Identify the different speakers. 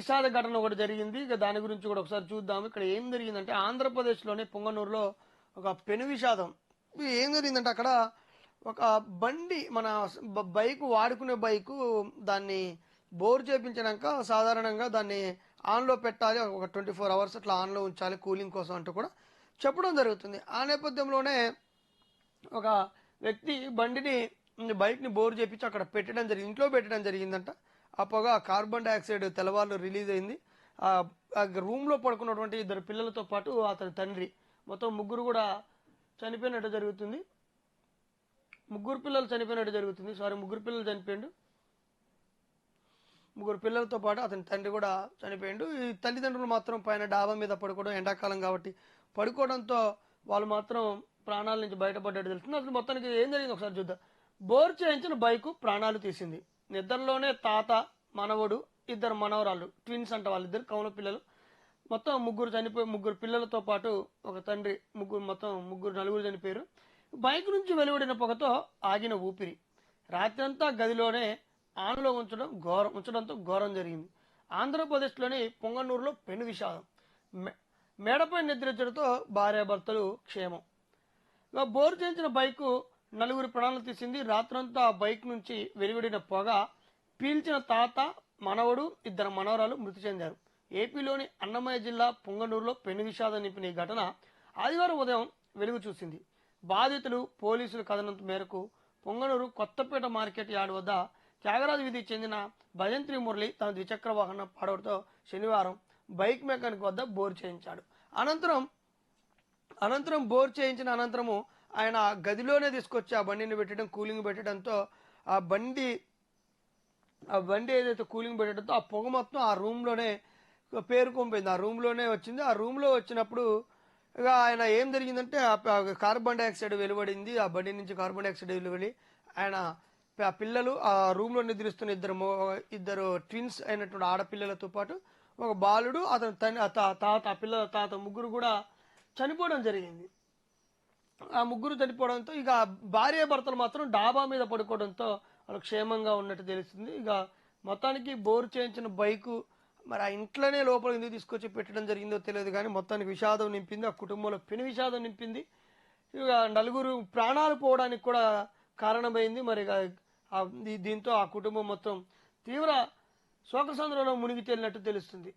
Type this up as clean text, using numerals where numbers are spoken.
Speaker 1: విషాద ఘటన ఒకటి జరిగింది. ఇక దాని గురించి కూడా ఒకసారి చూద్దాం. ఇక్కడ ఏం జరిగిందంటే ఆంధ్రప్రదేశ్లోనే పొంగనూరులో ఒక పెను విషాదం. ఏం జరిగిందంటే అక్కడ ఒక బండి మన బైక్ వాడుకునే బైకు దాన్ని బోర్ చేపించినాక సాధారణంగా దాన్ని ఆన్లో పెట్టాలి, ఒక 24 hours అట్లా ఆన్లో ఉంచాలి కూలింగ్ కోసం అంటూ కూడా చెప్పడం జరుగుతుంది. ఆ నేపథ్యంలోనే ఒక వ్యక్తి బైక్ని బోర్ చేపించి అక్కడ పెట్టడం జరిగింది, ఇంట్లో పెట్టడం జరిగిందంట. ఆ పొగ కార్బన్ డైఆక్సైడ్ తెల్లవారులు రిలీజ్ అయింది. ఆ రూమ్లో పడుకున్నటువంటి 2 పిల్లలతో పాటు అతని తండ్రి మొత్తం ముగ్గురు కూడా చనిపోయినట్టు జరుగుతుంది. ముగ్గురు పిల్లలు చనిపోయిండు. ముగ్గురు పిల్లలతో పాటు అతని తండ్రి కూడా చనిపోయిండు. ఈ తల్లిదండ్రులు మాత్రం పైన డాబా మీద పడుకోవడం, ఎండాకాలం కాబట్టి పడుకోవడంతో వాళ్ళు మాత్రం ప్రాణాల నుంచి బయటపడ్డట్టు తెలుస్తుంది. అసలు మొత్తానికి ఏం జరిగింది ఒకసారి చూద్దాం. బోర్ చేయించిన బైకు ప్రాణాలు తీసింది. నిద్రలోనే తాత, మనవడు, 2 మనవరాళ్ళు, ట్విన్స్ అంట, వాళ్ళిద్దరు కౌన పిల్లలు. మొత్తం ముగ్గురు పిల్లలతో పాటు ఒక తండ్రి, నలుగురు చనిపోయారు. బైక్ నుంచి వెలువడిన పొగతో ఆగిన ఊపిరి. రాత్రంతా గదిలోనే ఆన్లో ఉంచడంతో ఘోరం జరిగింది. ఆంధ్రప్రదేశ్లోని పొంగనూరులో పెను విషాదం. మేడపై నిద్రించడంతో భార్యాభర్తలు క్షేమం. బోరు చేయించిన బైకు 4 ప్రాణాలు తీసింది. రాత్రంతా ఆ బైక్ నుంచి వెలువడిన పొగ పీల్చిన తాత, మనవడు, 2 మనవరాలు మృతి చెందారు. ఏపీలోని అన్నమయ్య జిల్లా పొంగనూరులో పెను విషాదం నింపిన ఈ ఘటన ఆదివారం ఉదయం వెలుగు చూసింది. బాధితులు, పోలీసుల కథనం మేరకు పొంగనూరు కొత్తపేట మార్కెట్ యార్డ్ వద్ద త్యాగరాజు వీధికి చెందిన భజంత్రి మురళి తన ద్విచక్ర వాహనం పాడవడంతో శనివారం బైక్ మెకానిక్ వద్ద బోర్ చేయించాడు. అనంతరం బోర్ చేయించిన అనంతరము ఆయన గదిలోనే తీసుకొచ్చి ఆ బండిని పెట్టడం, కూలింగ్ పెట్టడంతో ఆ బండి ఏదైతే కూలింగ్ పెట్టడంతో ఆ పొగ మొత్తం ఆ రూమ్లోనే పేరుకొనిపోయింది. ఆ రూమ్లోనే వచ్చింది. ఆ రూమ్లో వచ్చినప్పుడు ఇక ఆయన ఏం జరిగిందంటే కార్బన్ డైఆక్సైడ్ వెలువడింది. ఆ బండి నుంచి కార్బన్ డైఆక్సైడ్ వెలువడి ఆయన పిల్లలు, ఆ రూమ్లో నిద్రిస్తున్న 2 ట్విన్స్ అయినటువంటి ఆడపిల్లలతో పాటు ఒక బాలుడు, అతని పిల్లల తాత ముగ్గురు కూడా చనిపోవడం జరిగింది. ఆ ముగ్గురు చనిపోవడంతో ఇక భార్యాభర్తలు మాత్రం డాబా మీద పడుకోవడంతో వాళ్ళు క్షేమంగా ఉన్నట్టు తెలుస్తుంది. ఇక మొత్తానికి బోర్ చేయించిన బైకు మరి ఆ ఇంట్లోనే లోపల ఎందుకు తీసుకొచ్చి పెట్టడం జరిగిందో తెలియదు, కానీ మొత్తానికి విషాదం నింపింది. ఆ కుటుంబంలో పెను విషాదం నింపింది. ఇక 4 ప్రాణాలు పోవడానికి కూడా కారణమైంది. మరి దీంతో ఆ కుటుంబం మొత్తం తీవ్ర శోకసంద్రంలో మునిగి తేలినట్టు తెలుస్తుంది.